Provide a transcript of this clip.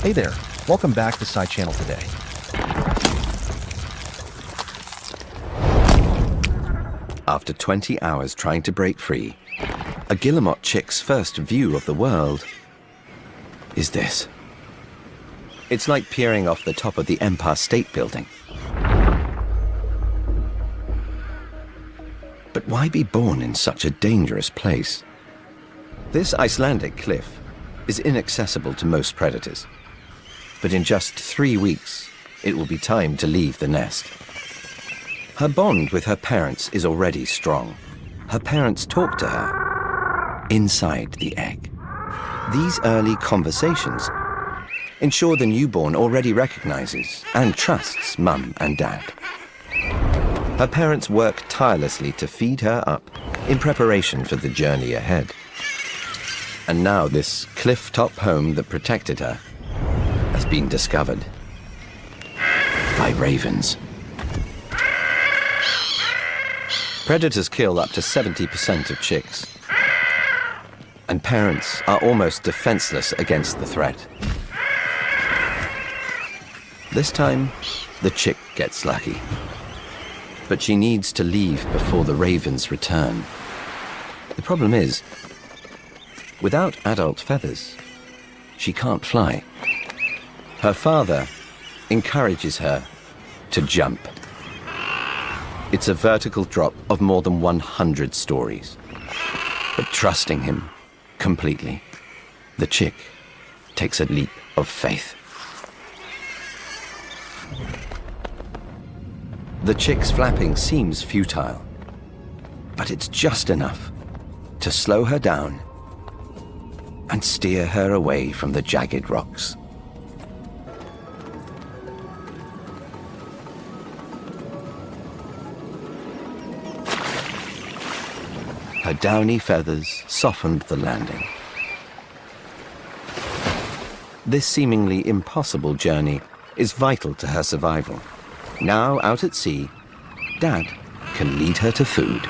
Hey there, welcome back to Sci Channel today. After 20 hours trying to break free, a Guillemot chick's first view of the world is this. It's like peering off the top of the Empire State Building. But why be born in such a dangerous place? This Icelandic cliff is inaccessible to most predators. But in just 3 weeks, it will be time to leave the nest. Her bond with her parents is already strong. Her parents talk to her inside the egg. These early conversations ensure the newborn already recognizes and trusts Mum and Dad. Her parents work tirelessly to feed her up in preparation for the journey ahead. And now this cliff-top home that protected her has been discovered by ravens. Predators kill up to 70% of chicks, and parents are almost defenseless against the threat. This time, the chick gets lucky, but she needs to leave before the ravens return. The problem is, without adult feathers, she can't fly. Her father encourages her to jump. It's a vertical drop of more than 100 stories. But trusting him completely, the chick takes a leap of faith. The chick's flapping seems futile, but it's just enough to slow her down and steer her away from the jagged rocks. Her downy feathers softened the landing. This seemingly impossible journey is vital to her survival. Now out at sea, Dad can lead her to food.